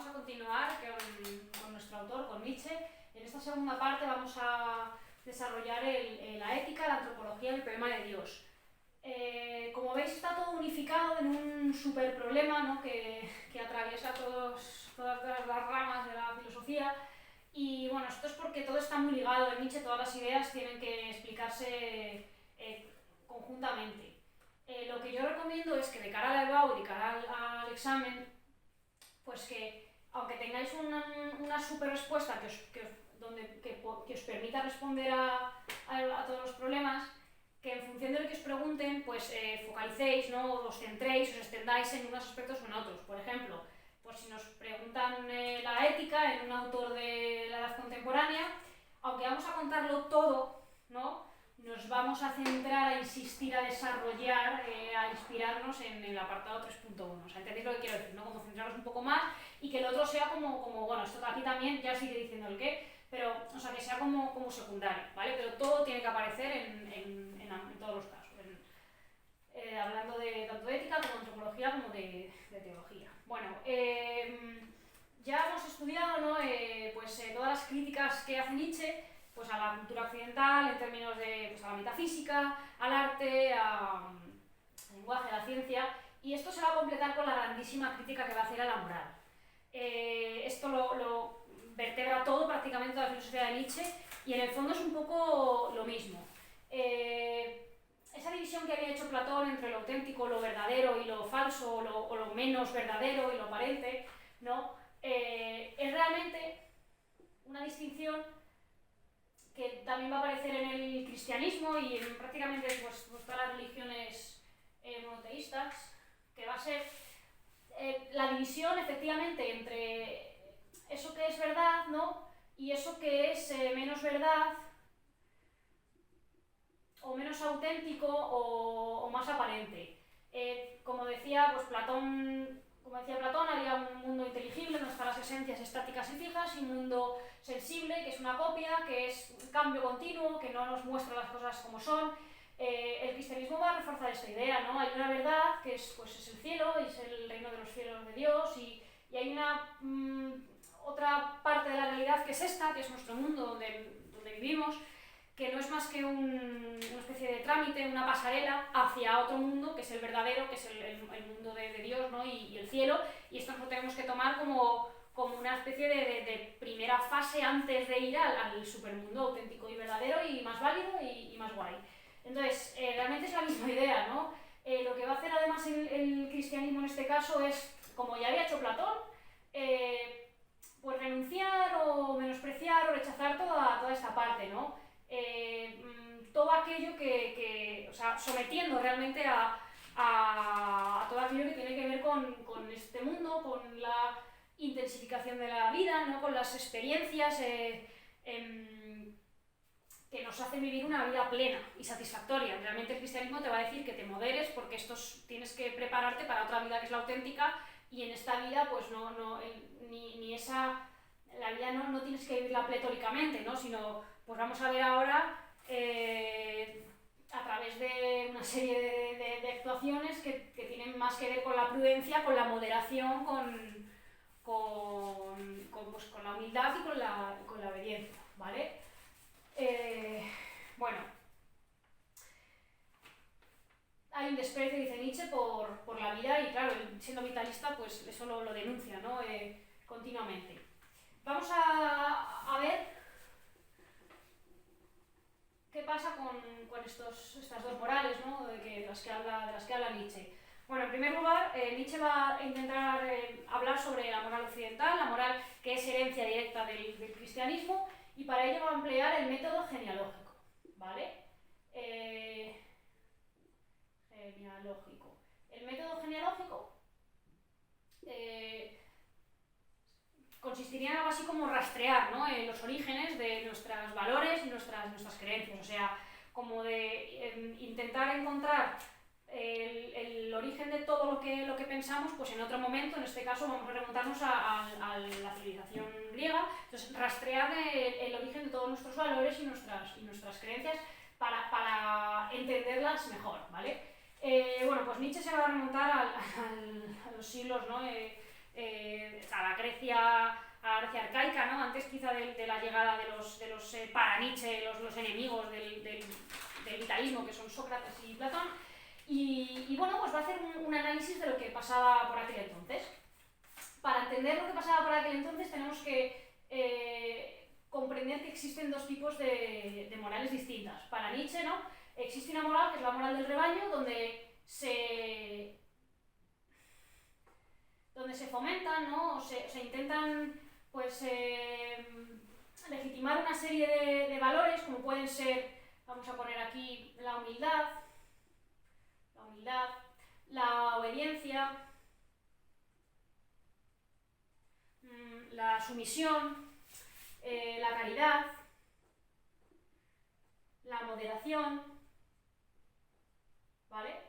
vamos a continuar con nuestro autor, con Nietzsche. En esta segunda parte vamos a desarrollar la ética, la antropología y el problema de Dios. Como veis, está todo unificado en un super problema, ¿no? que atraviesa todas las ramas de la filosofía. Y bueno, esto es porque todo está muy ligado. En Nietzsche todas las ideas tienen que explicarse conjuntamente. Lo que yo recomiendo es que de cara al EBAU y de cara al examen, pues que aunque tengáis una super respuesta que os permita responder a todos los problemas, que en función de lo que os pregunten, pues focalicéis, ¿no? Os centréis, os extendáis en unos aspectos o en otros. Por ejemplo, pues si nos preguntan la ética en un autor de la edad contemporánea, aunque vamos a contarlo todo, ¿no? Nos vamos a centrar, a insistir, a desarrollar, a inspirarnos en el apartado 3.1. O sea, ¿entendéis lo que quiero decir? ¿No? Como centrarnos un poco más y que el otro sea como bueno, esto aquí también ya sigue diciendo el qué, pero, o sea, que sea como secundario, ¿vale? Pero todo tiene que aparecer en todos los casos. Hablando tanto de ética como de antropología como de teología. Bueno, ya hemos estudiado, ¿no? Todas las críticas que hace Nietzsche pues a la cultura occidental en términos de pues a la metafísica, al arte, al lenguaje, a la ciencia, y esto se va a completar con la grandísima crítica que va a hacer a la moral. Esto lo vertebra todo prácticamente la filosofía de Nietzsche y en el fondo es un poco lo mismo. Esa división que había hecho Platón entre lo auténtico, lo verdadero y lo falso, o lo menos verdadero y lo aparente, ¿no? Es realmente una distinción que también va a aparecer en el cristianismo y en prácticamente pues, todas las religiones monoteístas, que va a ser la división efectivamente entre eso que es verdad, ¿no? Y eso que es menos verdad o menos auténtico o más aparente. Como decía Platón, había un mundo inteligible donde están las esencias estáticas y fijas, y un mundo sensible, que es una copia, que es un cambio continuo, que no nos muestra las cosas como son. El cristianismo va a reforzar esta idea, ¿no? Hay una verdad que es el cielo, es el reino de los cielos de Dios, y hay una otra parte de la realidad que es esta, que es nuestro mundo donde vivimos, que no es más que una especie de trámite, una pasarela hacia otro mundo, que es el verdadero, que es el mundo de Dios, ¿no? y el cielo, y esto nos lo tenemos que tomar como una especie de primera fase antes de ir al supermundo auténtico y verdadero y más válido y más guay. Entonces, realmente es la misma idea, ¿no? Lo que va a hacer además el cristianismo en este caso es, como ya había hecho Platón, pues renunciar o menospreciar o rechazar toda esta parte, ¿no? Todo aquello o sea, sometiendo realmente a todo aquello que tiene que ver con este mundo, con la intensificación de la vida, ¿no? Con las experiencias que nos hacen vivir una vida plena y satisfactoria. Realmente el cristianismo te va a decir que te moderes porque tienes que prepararte para otra vida que es la auténtica, y en esta vida pues ni esa... La vida no tienes que vivirla pletóricamente, ¿no? Sino, pues vamos a ver ahora, a través de una serie de actuaciones que tienen más que ver con la prudencia, con la moderación, con la humildad y con la obediencia, ¿vale? Bueno, hay un desprecio, dice Nietzsche, por la vida, y claro, siendo vitalista, pues eso lo denuncia, ¿no? Continuamente. Vamos a ver qué pasa con estas dos morales, ¿no? de las que habla Nietzsche. Bueno, en primer lugar, Nietzsche va a intentar hablar sobre la moral occidental, la moral que es herencia directa del cristianismo, y para ello va a emplear el método genealógico, ¿vale? Genealógico. El método genealógico consistiría en algo así como rastrear, ¿no? Los orígenes de nuestros valores y nuestras creencias, o sea, como de intentar encontrar el origen de todo lo que pensamos, pues en otro momento. En este caso vamos a remontarnos a la civilización griega. Entonces, rastrear el origen de todos nuestros valores y nuestras creencias para entenderlas mejor, ¿vale? Bueno, pues Nietzsche se va a remontar a los siglos, ¿no? a la Grecia arcaica, ¿no? Antes quizá de la llegada de los para Nietzsche, los enemigos del vitalismo, que son Sócrates y Platón, y bueno, pues va a hacer un análisis de lo que pasaba por aquel entonces. Para entender lo que pasaba por aquel entonces tenemos que comprender que existen dos tipos de morales distintas. Para Nietzsche, ¿no? Existe una moral que es la moral del rebaño, donde se fomentan, ¿no? Se intentan, pues, legitimar una serie de valores, como pueden ser, vamos a poner aquí, la humildad, la obediencia, la sumisión, la caridad, la moderación, ¿vale?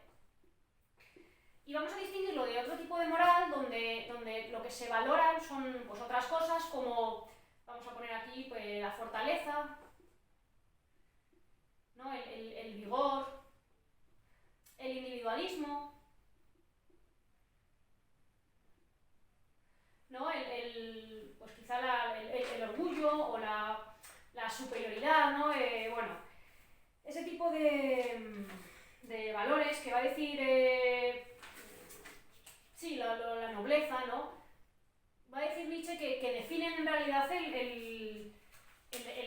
Y vamos a distinguirlo de otro tipo de moral donde lo que se valoran son pues, otras cosas como, vamos a poner aquí, pues, la fortaleza, ¿no? el vigor, el individualismo, ¿no? Pues quizá el orgullo o la superioridad, ¿no? Bueno, ese tipo de valores que va a decir, sí, la nobleza, ¿no? Va a decir Nietzsche que definen en realidad el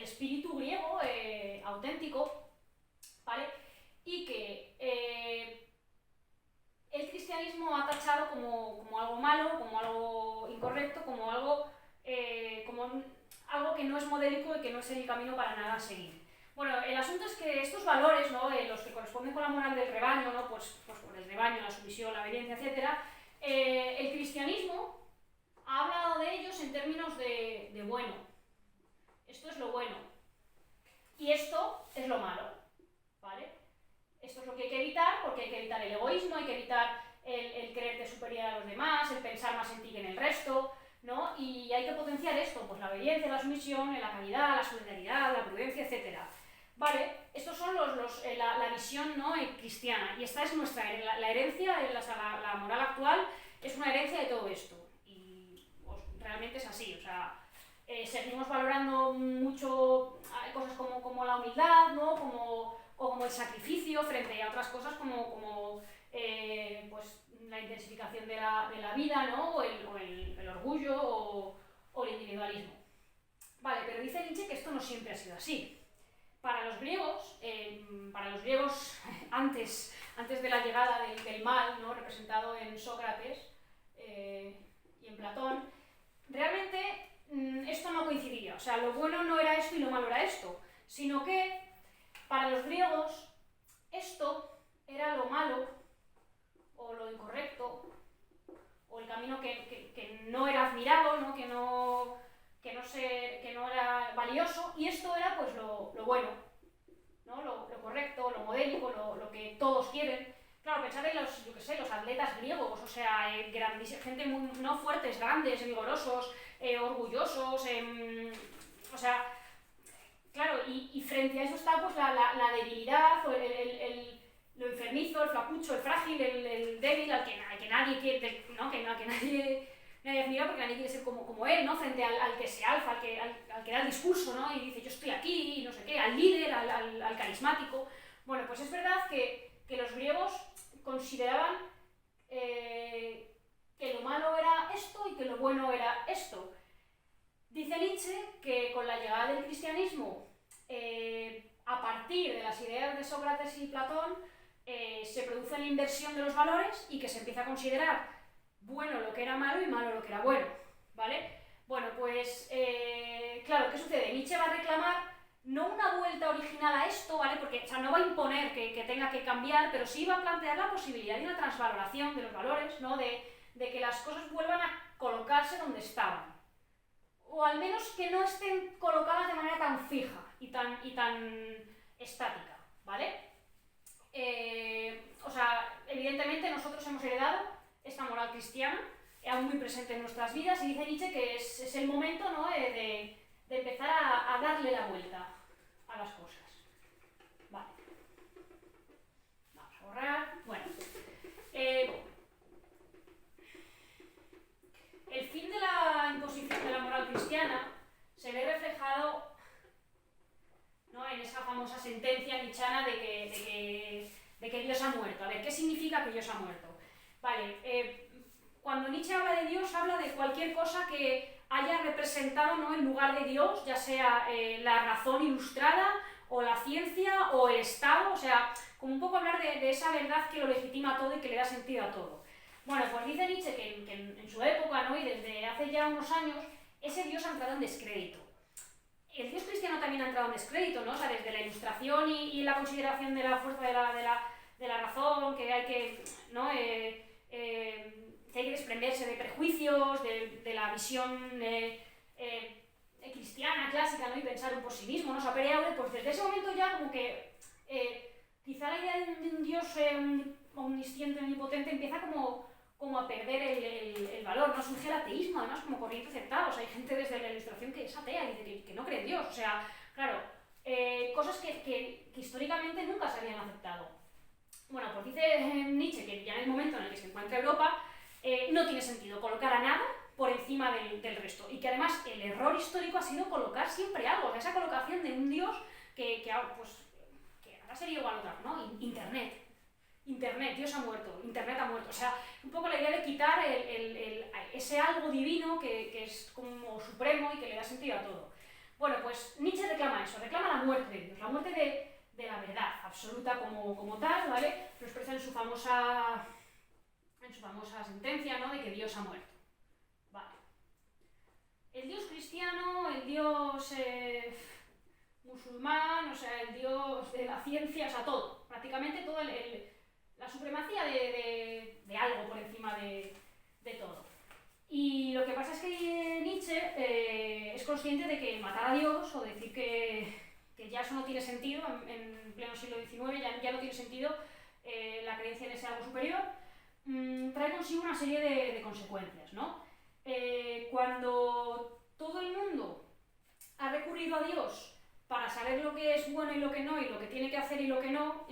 espíritu griego auténtico, ¿vale? Y que el cristianismo ha tachado como algo malo, como algo incorrecto, como algo que no es modélico y que no es el camino para nada a seguir. Bueno, el asunto es que estos valores, ¿no? Los que corresponden con la moral del rebaño, ¿no? Pues por el rebaño, la sumisión, la obediencia, etc., el cristianismo ha hablado de ellos en términos de bueno. Esto es lo bueno. Y esto es lo malo, ¿vale? Esto es lo que hay que evitar, porque hay que evitar el egoísmo, hay que evitar el creerte superior a los demás, el pensar más en ti que en el resto, ¿no? Y hay que potenciar esto, pues la obediencia, la sumisión, la caridad, la solidaridad, la prudencia, etc. Vale, estos son la visión, ¿no? cristiana, y esta es nuestra la herencia, la moral actual es una herencia de todo esto, y pues, realmente es así, o sea, seguimos valorando mucho cosas como la humildad, ¿no? como el sacrificio frente a otras cosas como pues, la intensificación de la vida, ¿no? o el orgullo o el individualismo. Vale, pero dice Nietzsche que esto no siempre ha sido así. Para los griegos antes de la llegada del mal, ¿no? representado en Sócrates y en Platón, realmente esto no coincidía. O sea, lo bueno no era esto y lo malo era esto, sino que para los griegos esto era lo malo o lo incorrecto o el camino que no era admirado, ¿no? que no era valioso, y esto era pues lo bueno, ¿no? lo correcto, lo modélico, lo que todos quieren. Claro, pensad en los atletas griegos, o sea, gente muy no fuertes, grandes, vigorosos, orgullosos, o sea, claro, y frente a eso está pues la debilidad, o lo enfermizo, el flacucho, el frágil, el débil, al que nadie quiere, ¿no? que nadie admira porque nadie quiere ser como él, ¿no? Frente al que se alza, al que da el discurso, ¿no? Y dice yo estoy aquí y no sé qué, al líder, al carismático. Bueno, pues es verdad que los griegos consideraban que lo malo era esto y que lo bueno era esto. Dice Nietzsche que con la llegada del cristianismo, a partir de las ideas de Sócrates y Platón, se produce la inversión de los valores y que se empieza a considerar bueno lo que era malo y malo lo que era bueno, ¿vale? Bueno, pues claro, ¿qué sucede? Nietzsche va a reclamar no una vuelta original a esto, ¿vale? Porque, o sea, no va a imponer que tenga que cambiar, pero sí va a plantear la posibilidad de una transvaloración de los valores, ¿no? De que las cosas vuelvan a colocarse donde estaban. O al menos que no estén colocadas de manera tan fija y tan estática, ¿vale? O sea, evidentemente nosotros hemos heredado esta moral cristiana, aún muy presente en nuestras vidas, y dice Nietzsche que es el momento, ¿no? de empezar a darle la vuelta a las cosas. Vale. Vamos a borrar. Bueno. cristiana se ve reflejado, ¿no?, en esa famosa sentencia nietzscheana de que Dios ha muerto. A ver, ¿qué significa que Dios ha muerto? Vale, cuando Nietzsche habla de Dios, habla de cualquier cosa que haya representado, ¿no?, el lugar de Dios, ya sea la razón ilustrada, o la ciencia, o el Estado, o sea, como un poco hablar de esa verdad que lo legitima todo y que le da sentido a todo. Bueno, pues dice Nietzsche que en su época, ¿no?, y desde hace ya unos años, ese Dios ha entrado en descrédito. El Dios cristiano también ha entrado en descrédito, ¿no? O sea, desde la ilustración y la consideración de la fuerza de la razón, que hay que, ¿no?, que hay que desprenderse de prejuicios, de la visión cristiana, clásica, ¿no?, y pensar por sí mismo, ¿no? O sea, Pere Aude, pues desde ese momento ya como que quizá la idea de un Dios omnisciente, omnipotente, empieza como a perder el valor, ¿no? Surge el ateísmo, además, como corriente aceptada. O sea, hay gente desde la ilustración que es atea, dice que no cree en Dios. O sea, claro, cosas que históricamente nunca se habían aceptado. Bueno, pues dice Nietzsche que ya en el momento en el que se encuentra Europa, no tiene sentido colocar a nada por encima del resto. Y que además el error histórico ha sido colocar siempre algo. O sea, esa colocación de un Dios que ahora sería igual otra, ¿no? Internet, Dios ha muerto, Internet ha muerto. O sea, un poco la idea de quitar ese algo divino que es como supremo y que le da sentido a todo. Bueno, pues Nietzsche reclama eso, reclama la muerte de Dios, la muerte de la verdad absoluta como tal, ¿vale? Lo expresa en su famosa sentencia, ¿no?, de que Dios ha muerto. Vale. El Dios cristiano, el Dios musulmán, o sea, el Dios de la ciencia, o sea, todo, prácticamente todo la supremacía de algo por encima de todo. Y lo que pasa es que Nietzsche es consciente de que matar a Dios o decir que ya eso no tiene sentido, en pleno siglo XIX ya no tiene sentido la creencia en ese algo superior, trae consigo una serie de consecuencias, ¿no? Cuando todo el mundo ha recurrido a Dios para saber lo que es bueno y lo que no, y lo que tiene que hacer y lo que no,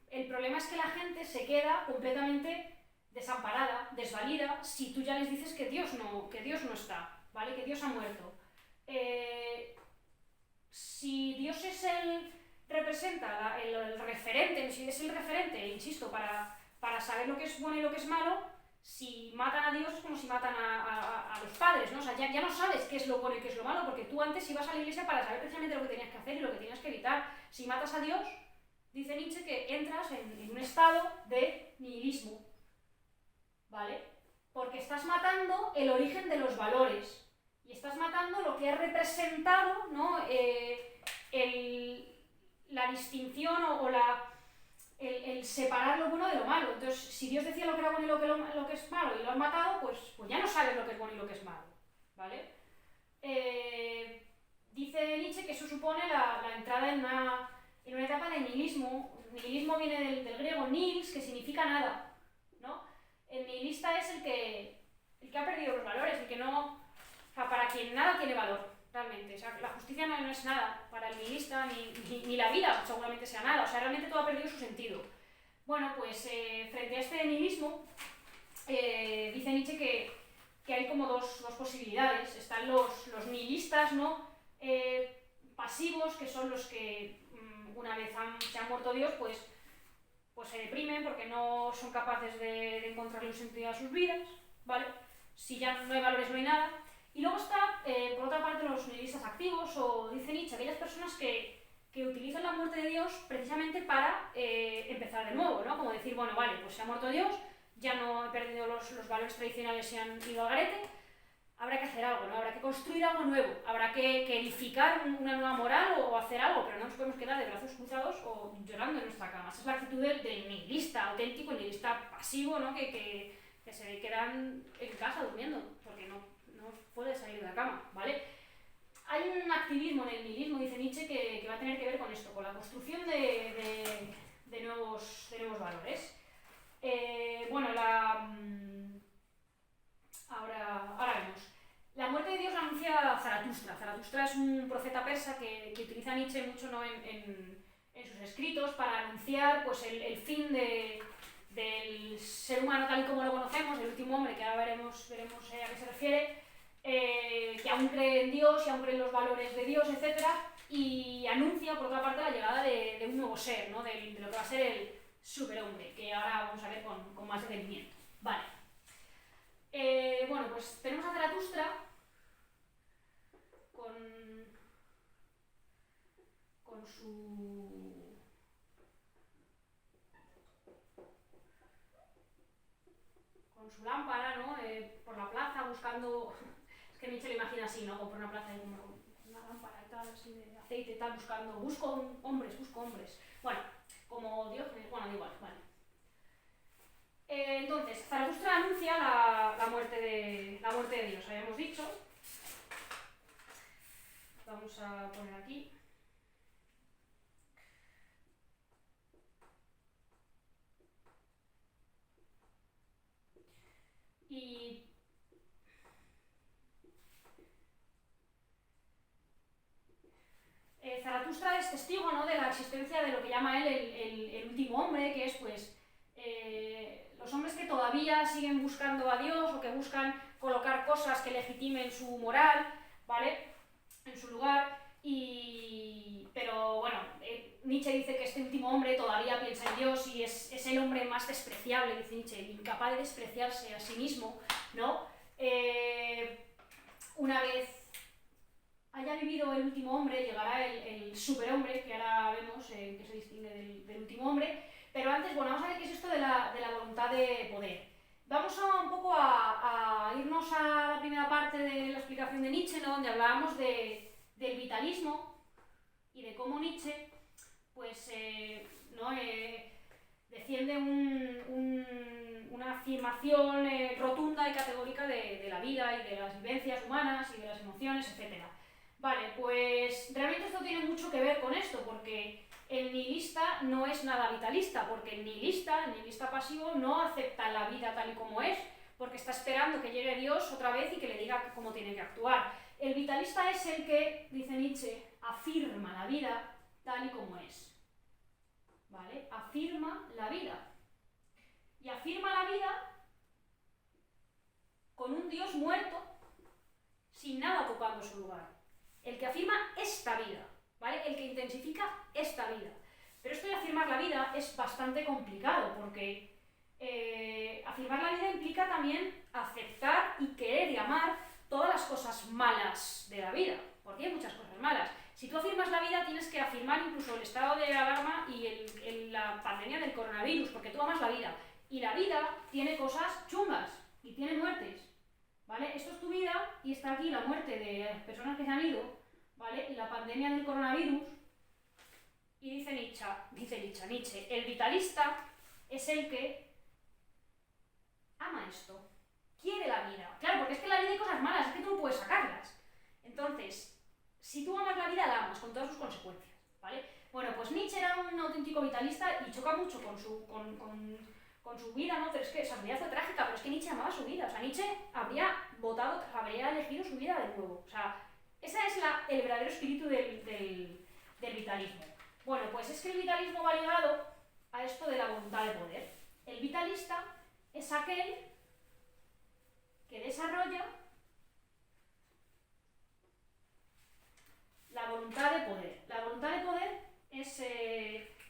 el problema es que la gente se queda completamente desamparada, desvalida, si tú ya les dices que Dios no está, ¿vale? Que Dios ha muerto. Si Dios representa el referente, si es el referente, insisto, para saber lo que es bueno y lo que es malo, si matan a Dios es como si matan a los padres, ¿no? O sea, ya no sabes qué es lo bueno y qué es lo malo, porque tú antes ibas a la iglesia para saber precisamente lo que tenías que hacer y lo que tenías que evitar. Si matas a Dios, dice Nietzsche que entras en un estado de nihilismo, ¿vale? Porque estás matando el origen de los valores y estás matando lo que ha representado, ¿no?, la distinción o el separar lo bueno de lo malo. Entonces, si Dios decía lo que era bueno y lo que es malo y lo has matado, pues ya no sabes lo que es bueno y lo que es malo, ¿vale? Dice Nietzsche que eso supone la entrada en una etapa de nihilismo. Nihilismo viene del griego nihils, que significa nada, ¿no? El nihilista es el que ha perdido los valores, el que no... O sea, para quien nada tiene valor, realmente. O sea, la justicia no es nada para el nihilista, ni la vida seguramente sea nada. O sea, realmente todo ha perdido su sentido. Bueno, pues frente a este nihilismo, dice Nietzsche que hay como dos posibilidades. Están los nihilistas, ¿no?, pasivos, que son los que una vez se han muerto Dios, pues se deprimen porque no son capaces de encontrarle un sentido a sus vidas, ¿vale? Si ya no hay valores, no hay nada. Y luego está, por otra parte, los nihilistas activos, o dice Nietzsche, aquellas personas que utilizan la muerte de Dios precisamente para empezar de nuevo, ¿no? Como decir, bueno, vale, pues se ha muerto Dios, ya no he perdido los valores tradicionales, se han ido al garete, habrá que hacer algo, ¿no? Habrá que construir algo nuevo, habrá que edificar una nueva moral o hacer algo, pero no nos podemos quedar de brazos cruzados o llorando en nuestra cama. Esa es la actitud del nihilista auténtico, el nihilista pasivo, ¿no?, que se quedan en casa durmiendo, porque no puede salir de la cama, ¿vale? Hay un activismo en el nihilismo, dice Nietzsche, que va a tener que ver con esto, con la construcción de nuevos valores. Bueno, ahora vemos. La muerte de Dios la anuncia Zaratustra. Zaratustra es un profeta persa que utiliza Nietzsche mucho, ¿no?, en sus escritos para anunciar, pues, el fin del ser humano tal y como lo conocemos, el último hombre, que ahora veremos a qué se refiere. que aún cree en Dios y aún cree en los valores de Dios, etc. Y anuncia, por otra parte, la llegada de un nuevo ser, ¿no? De lo que va a ser el superhombre, que ahora vamos a ver con más detenimiento. Vale. Bueno, pues tenemos a Zaratustra con su lámpara, ¿no? Por la plaza buscando. Es que Nietzsche lo imagina así, ¿no? Como por una plaza y como una lámpara y tal, así de aceite y tal, buscando. Busco hombres. Bueno, como Diógenes, bueno, da igual, vale. Entonces, Zaratustra anuncia la muerte de Dios, habíamos dicho. Vamos a poner aquí. Y Zaratustra es testigo, ¿no? De la existencia de lo que llama él el último hombre, que es pues los hombres que todavía siguen buscando a Dios o que buscan colocar cosas que legitimen su moral, ¿vale? En su lugar. Pero bueno, Nietzsche dice que este último hombre todavía piensa en Dios y es el hombre más despreciable, dice Nietzsche, incapaz de despreciarse a sí mismo, ¿no? Una vez haya vivido el último hombre, llegará el superhombre, que ahora vemos que se distingue del último hombre. Pero antes, bueno, vamos a ver qué es esto de la voluntad de poder. Vamos un poco a irnos a la primera parte de la explicación de Nietzsche, ¿no? Donde hablábamos del vitalismo y de cómo Nietzsche pues, ¿no? Defiende una afirmación rotunda y categórica de la vida y de las vivencias humanas y de las emociones, etc. Vale, pues realmente esto tiene mucho que ver con esto, porque el nihilista no es nada vitalista, porque el nihilista pasivo, no acepta la vida tal y como es, porque está esperando que llegue Dios otra vez y que le diga cómo tiene que actuar. El vitalista es el que, dice Nietzsche, afirma la vida tal y como es. ¿Vale? Afirma la vida. Y afirma la vida con un Dios muerto, sin nada ocupando su lugar. El que afirma esta vida, ¿vale? El que intensifica esta vida. Pero esto de afirmar la vida es bastante complicado, porque afirmar la vida implica también aceptar y querer y amar todas las cosas malas de la vida, porque hay muchas cosas malas. Si tú afirmas la vida, tienes que afirmar incluso el estado de alarma y la pandemia del coronavirus, porque tú amas la vida. Y la vida tiene cosas chungas y tiene muertes, ¿vale? Esto es tu vida y está aquí la muerte de personas que se han ido, ¿vale? Y la pandemia del coronavirus. Y dice Nietzsche, el vitalista es el que ama esto, quiere la vida. Claro, porque es que en la vida hay cosas malas, es que tú no puedes sacarlas. Entonces, si tú amas la vida, la amas, con todas sus consecuencias, ¿vale? Bueno, pues Nietzsche era un auténtico vitalista y choca mucho con su vida, ¿no? Pero es que esa vida fue trágica, pero es que Nietzsche amaba su vida. O sea, Nietzsche habría elegido su vida de nuevo. O sea, ese es el verdadero espíritu del vitalismo. Bueno, pues es que el vitalismo va ligado a esto de la voluntad de poder. El vitalista es aquel que desarrolla la voluntad de poder. La voluntad de poder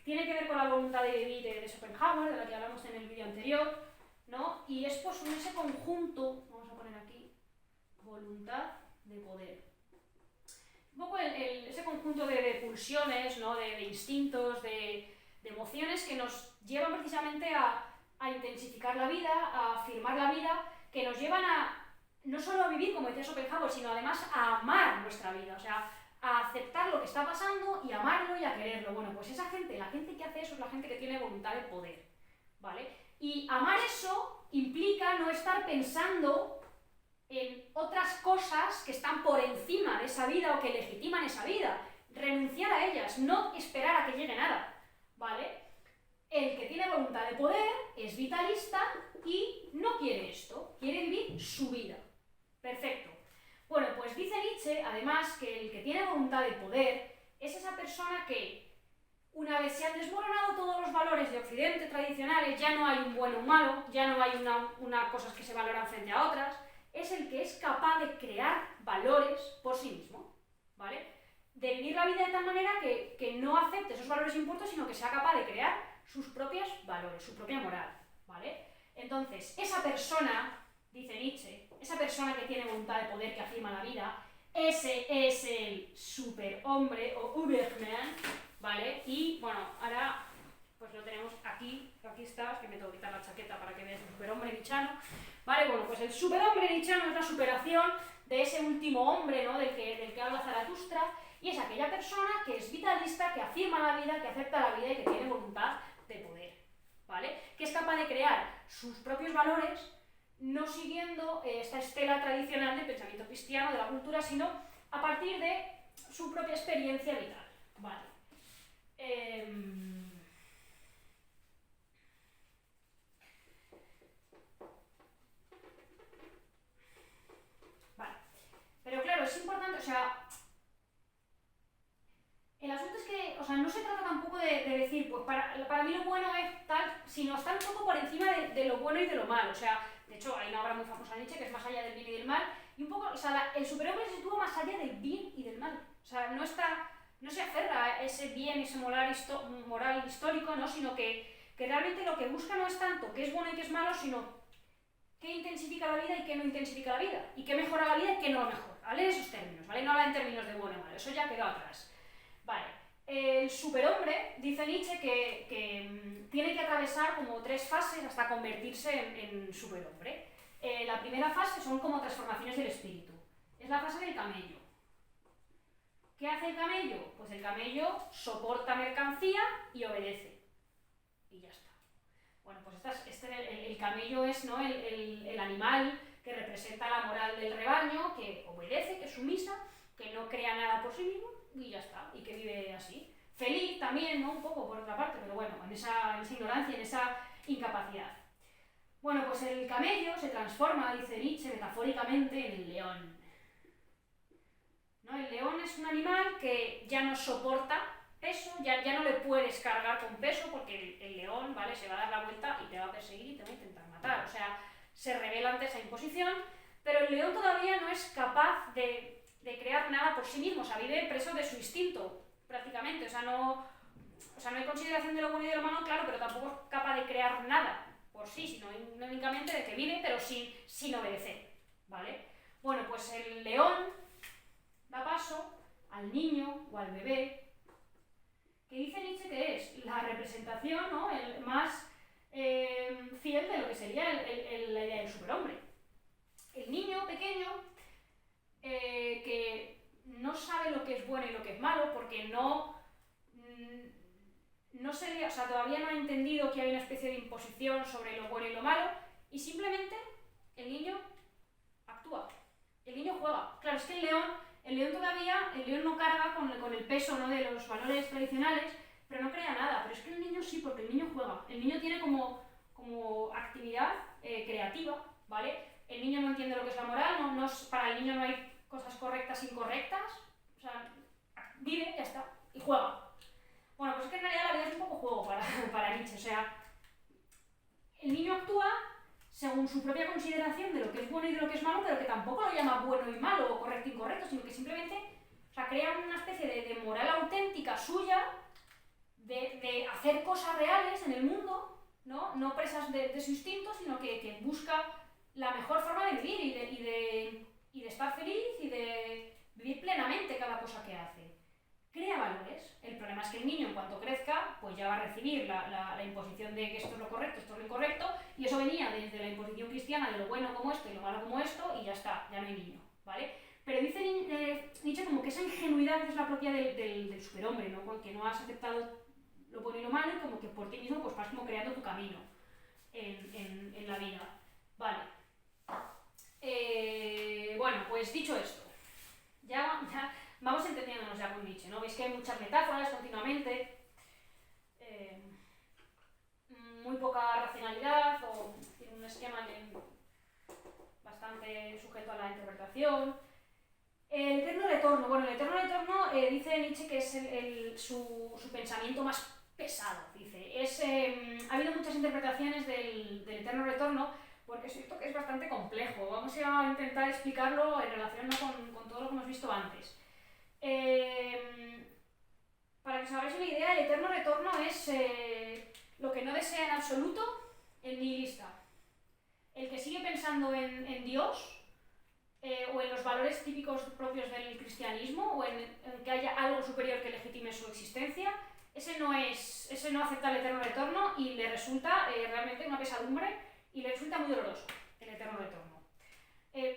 tiene que ver con la voluntad de vivir de Schopenhauer, de la que hablamos en el vídeo anterior, ¿no? Y es pues ese conjunto, vamos a poner aquí, voluntad de poder. Un poco ese conjunto de pulsiones, ¿no? de instintos, de emociones que nos llevan precisamente a intensificar la vida, a afirmar la vida, que nos llevan no solo a vivir, como decía Schopenhauer, sino además a amar nuestra vida, o sea, a aceptar lo que está pasando y amarlo y a quererlo. Bueno, pues esa gente, la gente que hace eso es la gente que tiene voluntad de poder, ¿vale? Y amar eso implica no estar pensando en otras cosas que están por encima de esa vida o que legitiman esa vida. Renunciar a ellas, no esperar a que llegue nada, ¿vale? El que tiene voluntad de poder es vitalista y no quiere esto, quiere vivir su vida. Perfecto. Bueno, pues dice Nietzsche, además, que el que tiene voluntad de poder es esa persona que, una vez se han desmoronado todos los valores de Occidente tradicionales, ya no hay un bueno o un malo, ya no hay unas cosas que se valoran frente a otras, es el que es capaz de crear valores por sí mismo, ¿vale? De vivir la vida de tal manera que no acepte esos valores impuestos, sino que sea capaz de crear sus propios valores, su propia moral, ¿vale? Entonces, esa persona, dice Nietzsche, esa persona que tiene voluntad de poder, que afirma la vida, ese es el superhombre o Überman, ¿vale? Y, bueno, ahora pues lo tenemos aquí está, es que me tengo que quitar la chaqueta para que veas el superhombre nietzscheano, ¿vale? Bueno, pues el superhombre nietzscheano es la superación de ese último hombre, ¿no? del que habla Zaratustra, y es aquella persona que es vitalista, que afirma la vida, que acepta la vida y que tiene voluntad de poder, ¿vale? Que es capaz de crear sus propios valores, no siguiendo esta estela tradicional del pensamiento cristiano, de la cultura, sino a partir de su propia experiencia vital, ¿vale? Vale, pero claro, es importante, o sea, el asunto es que, o sea, no se trata tampoco de decir, pues para mí lo bueno es tal, sino está un poco por encima de lo bueno y de lo malo. O sea, de hecho, hay una obra muy famosa de Nietzsche que es Más allá del bien y del mal, y un poco, o sea, el superhombre se sitúa más allá del bien y del mal. O sea, no se aferra a ese bien, ese moral histórico, ¿no? Sino que realmente lo que busca no es tanto qué es bueno y qué es malo, sino qué intensifica la vida y qué no intensifica la vida, y qué mejora la vida y qué no lo mejora. Habla en esos términos, ¿vale? No habla en términos de bueno y malo, eso ya quedó atrás. Vale, el superhombre, dice Nietzsche, que tiene que atravesar como 3 fases hasta convertirse en superhombre. La primera fase son como transformaciones del espíritu. Es la fase del camello. ¿Qué hace el camello? Pues el camello soporta mercancía y obedece. Y ya está. Bueno, pues el camello es, ¿no? el animal que representa la moral del rebaño, que obedece, que es sumisa, que no crea nada por sí mismo, y ya está, y que vive así. Feliz también, ¿no? Un poco por otra parte, pero bueno, en esa ignorancia, en esa incapacidad. Bueno, pues el camello se transforma, dice Nietzsche, metafóricamente, en el león. ¿No? El león es un animal que ya no soporta peso, ya no le puedes cargar con peso, porque el león, ¿vale? Se va a dar la vuelta y te va a perseguir y te va a intentar matar. O sea, se revela ante esa imposición, pero el león todavía no es capaz de crear nada por sí mismo, o sea, vive preso de su instinto, prácticamente, o sea, no hay consideración de lo bueno y de lo malo, claro, pero tampoco es capaz de crear nada por sí, sino únicamente de que vive, pero sin obedecer, ¿vale? Bueno, pues el león da paso al niño o al bebé, que dice Nietzsche que es la representación, ¿no? El más fiel de lo que sería la idea del superhombre. El niño pequeño que no sabe lo que es bueno y lo que es malo, porque no sería, o sea, todavía no ha entendido que hay una especie de imposición sobre lo bueno y lo malo, y simplemente el niño actúa, el niño juega. Claro, es que el león no carga con el peso, ¿no? de los valores tradicionales, pero no crea nada, pero es que el niño sí, porque el niño juega, el niño tiene como actividad creativa, ¿vale? El niño no entiende lo que es la moral, para el niño no hay cosas correctas e incorrectas, o sea, vive, ya está, y juega. Bueno, pues es que en realidad la vida es un poco juego para Nietzsche, o sea, el niño actúa según su propia consideración de lo que es bueno y de lo que es malo, pero que tampoco lo llama bueno y malo, o correcto y incorrecto, sino que simplemente, o sea, crea una especie de moral auténtica suya, de hacer cosas reales en el mundo, no presas de su instinto, sino que busca la mejor forma de vivir y de estar feliz y de vivir plenamente cada cosa que hace. Crea valores. El problema es que el niño, en cuanto crezca, pues ya va a recibir la imposición de que esto es lo correcto, esto es lo incorrecto, y eso venía desde la imposición cristiana de lo bueno como esto y lo malo como esto, y ya está, ya no hay niño, ¿vale? Pero dice Nietzsche como que esa ingenuidad es la propia del superhombre, ¿no? Porque no has aceptado lo bueno y lo malo, y como que por ti mismo pues vas como creando tu camino en la vida. Vale. Bueno, pues dicho esto, ya vamos entendiéndonos ya con Nietzsche, ¿no? Veis que hay muchas metáforas continuamente, muy poca racionalidad, o tiene un esquema bastante sujeto a la interpretación. El eterno retorno. Bueno, el eterno retorno dice Nietzsche que es su pensamiento más pesado, dice. Ha habido muchas interpretaciones del eterno retorno, porque es cierto que es bastante complejo. Vamos a intentar explicarlo en relación, ¿no?, con todo lo que hemos visto antes. Para que os hagáis una idea, el eterno retorno es lo que no desea en absoluto el nihilista. El que sigue pensando en Dios, o en los valores típicos propios del cristianismo, o en que haya algo superior que legitime su existencia, ese no acepta el eterno retorno y le resulta realmente una pesadumbre y le resulta muy doloroso el eterno retorno.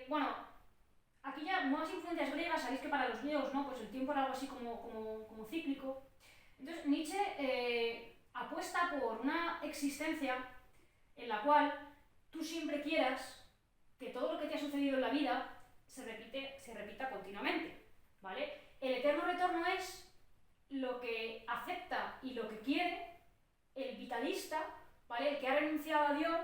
Bueno, aquí ya nuevas influencias griegas, sabéis que para los griegos, ¿no?, pues el tiempo era algo así como cíclico. Entonces Nietzsche apuesta por una existencia en la cual tú siempre quieras que todo lo que te ha sucedido en la vida se repita continuamente, ¿vale? El eterno retorno es lo que acepta y lo que quiere el vitalista, ¿vale?, el que ha renunciado a Dios,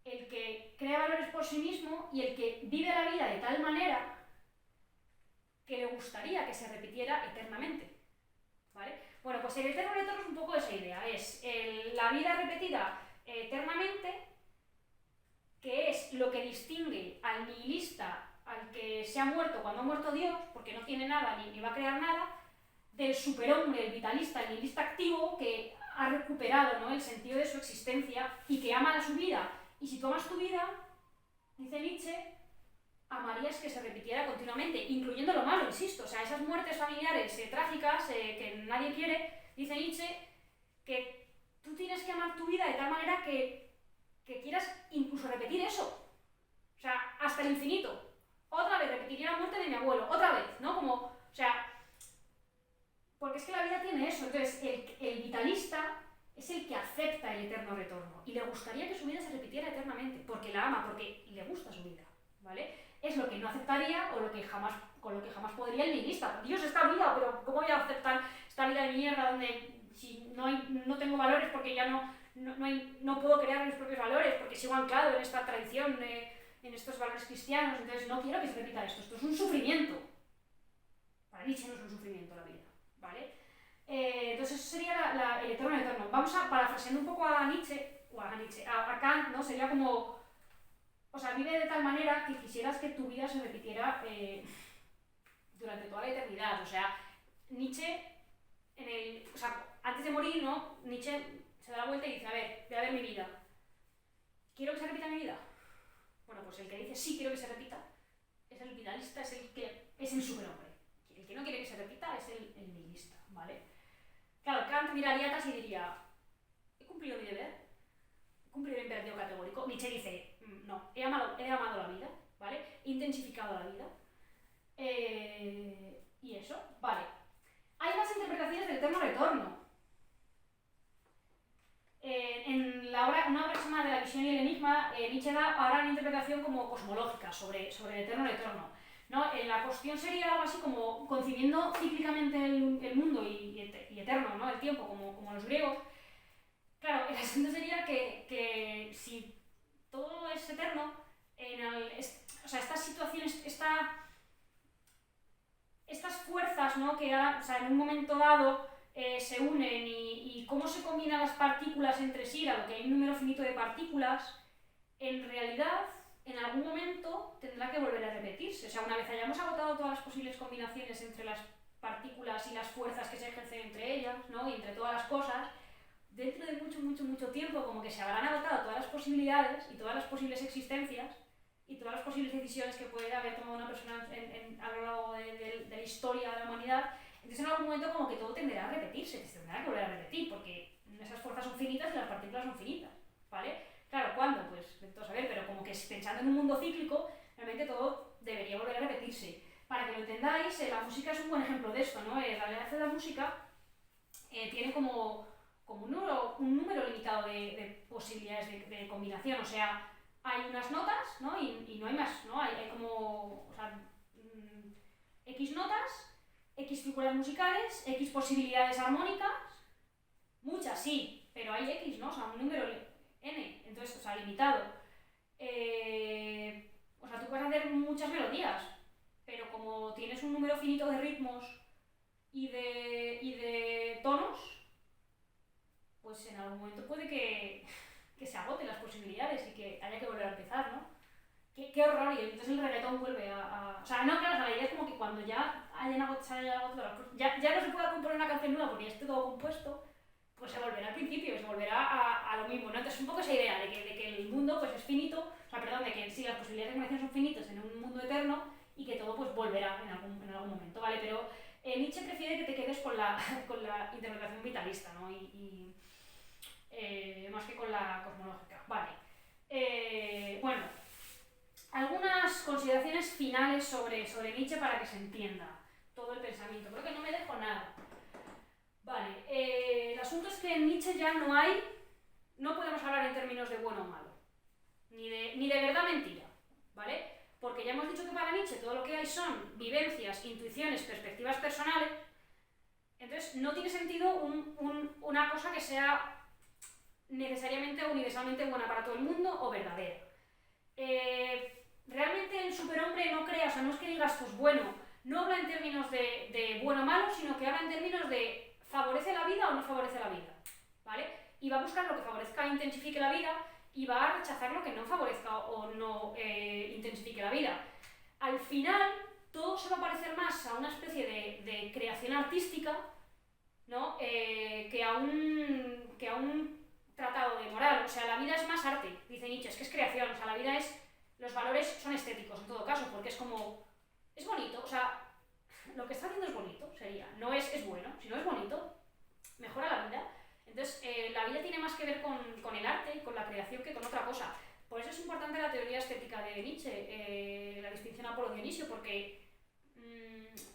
el que crea valores por sí mismo y el que vive la vida de tal manera que le gustaría que se repitiera eternamente, ¿vale? Bueno, pues el eterno retorno es un poco esa idea, es la vida repetida eternamente, que es lo que distingue al nihilista, al que se ha muerto cuando ha muerto Dios, porque no tiene nada ni va a crear nada, del superhombre, el vitalista, el nihilista activo, que ha recuperado, ¿no?, el sentido de su existencia y que ama su vida. Y si tú amas tu vida, dice Nietzsche, amarías que se repitiera continuamente, incluyendo lo malo, insisto, o sea, esas muertes familiares trágicas que nadie quiere, dice Nietzsche, que tú tienes que amar tu vida de tal manera que quieras incluso repetir eso, o sea, hasta el infinito. Otra vez repetiría la muerte de mi abuelo, otra vez, ¿no? Como, o sea, porque es que la vida tiene eso. Entonces el vitalista es el que acepta el eterno retorno y le gustaría que su vida se repitiera eternamente, porque la ama, porque le gusta su vida, ¿vale? Es lo que no aceptaría o con lo que jamás podría el nihilista. Dios, esta vida, pero ¿cómo voy a aceptar esta vida de mierda donde si no tengo valores porque ya no puedo crear mis propios valores, porque sigo anclado en esta tradición, en estos valores cristianos? Entonces no quiero que se repita esto es un sufrimiento. Para Nietzsche no es un sufrimiento la vida, ¿vale? Entonces eso sería el eterno retorno. Vamos a, parafraseando un poco a Nietzsche, a Kant, ¿no? Sería como, o sea, vive de tal manera que quisieras que tu vida se repitiera durante toda la eternidad. O sea, Nietzsche, o sea, antes de morir, ¿no?, Nietzsche se da la vuelta y dice, a ver mi vida. ¿Quiero que se repita mi vida? Bueno, pues el que dice sí quiero que se repita es el vitalista, es el superhombre. El que no quiere que se repita es el nihilista, ¿vale? Claro, Kant miraría atrás y diría, ¿he cumplido mi deber? ¿He cumplido el imperativo categórico? Nietzsche dice, no, he amado la vida, ¿vale? He intensificado la vida. Y eso, vale. Hay más interpretaciones del eterno retorno. En una obra que se llama De la visión y el enigma, Nietzsche da ahora una interpretación como cosmológica sobre el eterno retorno, ¿no? La cuestión sería algo así como concibiendo cíclicamente el mundo y eterno, ¿no?, el tiempo, como los griegos. Claro, el asunto sería que si todo es eterno, o sea, estas situaciones, estas fuerzas, ¿no?, que o sea, en un momento dado se unen y cómo se combinan las partículas entre sí, dado que hay un número finito de partículas, en realidad en algún momento tendrá que volver a repetirse. O sea, una vez hayamos agotado todas las posibles combinaciones entre las partículas y las fuerzas que se ejercen entre ellas, ¿no?, y entre todas las cosas, dentro de mucho tiempo como que se habrán agotado todas las posibilidades y todas las posibles existencias y todas las posibles decisiones que puede haber tomado una persona a lo largo de la historia de la humanidad. Entonces en algún momento como que todo tenderá a repetirse, se tendrá que volver a repetir, porque esas fuerzas son finitas y las partículas son finitas, ¿vale? Claro, ¿cuándo? Pues vete a saber, pero como que pensando en un mundo cíclico, realmente todo debería volver a repetirse. Para que lo entendáis, la música es un buen ejemplo de esto, ¿no? La realidad de la música tiene como un número limitado de posibilidades de combinación, o sea, hay unas notas, ¿no?, y no hay más, ¿no? Hay como, o sea, X notas, X figuras musicales, X posibilidades armónicas, muchas sí, pero hay X, ¿no? O sea, un número N, entonces, o sea, limitado. O sea, tú puedes hacer muchas melodías, pero como tienes un número finito de ritmos y de tonos, pues en algún momento puede que que se agoten las posibilidades y que haya que volver a empezar, ¿no? Qué horror, y entonces el reggaetón vuelve o sea, no, claro, la idea es como que cuando ya se hayan agotado las cosas, ya no se pueda componer una canción nueva porque ya esté todo compuesto, pues se volverá al principio, se volverá a lo mismo, ¿no? Entonces un poco esa idea de que el mundo pues es finito, o sea, perdón, de que sí, las posibilidades de creación son finitas en un mundo eterno y que todo pues volverá en algún momento, ¿vale? Pero Nietzsche prefiere que te quedes con la, con la interpretación vitalista, ¿no? Más que con la cosmológica, vale. Bueno, algunas consideraciones finales sobre Nietzsche para que se entienda todo el pensamiento. Creo que no me dejo nada. Vale, el asunto es que en Nietzsche ya no podemos hablar en términos de bueno o malo, ni de verdad mentira, ¿vale? Porque ya hemos dicho que para Nietzsche todo lo que hay son vivencias, intuiciones, perspectivas personales, entonces no tiene sentido una cosa que sea necesariamente o universalmente buena para todo el mundo o verdadera. Realmente el superhombre no crea, o sea, no es que digas, pues bueno, no habla en términos de bueno o malo, sino que habla en términos de favorece la vida o no favorece la vida, ¿vale? Y va a buscar lo que favorezca e intensifique la vida y va a rechazar lo que no favorezca o no intensifique la vida. Al final, todo se va a parecer más a una especie de creación artística, ¿no? Que a un tratado de moral. O sea, la vida es más arte, dice Nietzsche, es que es creación, o sea, la vida es... Los valores son estéticos en todo caso, porque es como... Es bonito, o sea, lo que está haciendo es bonito, sería. No es bueno, si no es bonito, mejora la vida. Entonces, la vida tiene más que ver con el arte y con la creación que con otra cosa. Por eso es importante la teoría estética de Nietzsche, la distinción Apolo-Dionisio, porque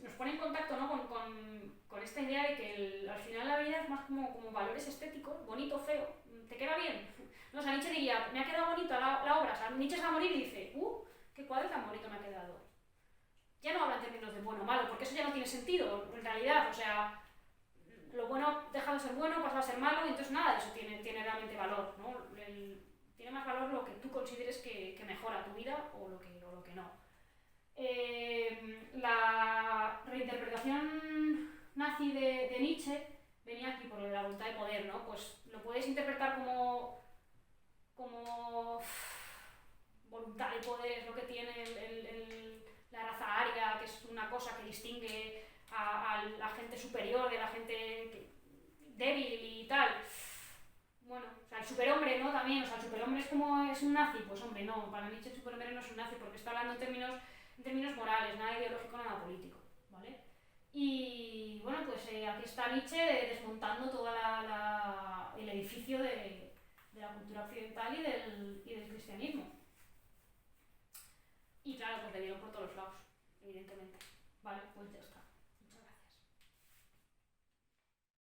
nos pone en contacto, ¿no? con esta idea de que al final la vida es más como valores estéticos, bonito, feo, te queda bien. No, o sea, Nietzsche diría, me ha quedado bonita la obra, o sea, Nietzsche se va a morir y dice, qué cuadro tan bonito me ha quedado. Ya no habla en términos de bueno o malo, porque eso ya no tiene sentido, en realidad, o sea, lo bueno deja de ser bueno, pasa a ser malo, y entonces nada de eso tiene realmente valor, ¿no? Tiene más valor lo que tú consideres que mejora tu vida o lo que no. La reinterpretación nazi de Nietzsche venía aquí por la voluntad de poder, ¿no? Pues lo puedes interpretar como voluntad de poder, es lo que tiene la raza aria, que es una cosa que distingue a la gente superior de la gente débil y tal. Bueno, o sea, el superhombre, ¿no? También, o sea, el superhombre es un nazi, pues hombre, no, para Nietzsche el superhombre no es un nazi porque está hablando en términos morales, nada ideológico, nada político, ¿vale? Y bueno, pues aquí está Nietzsche desmontando todo el edificio de la cultura occidental y del cristianismo. Y claro, pues le dieron por todos los lados, evidentemente. Vale, pues ya está.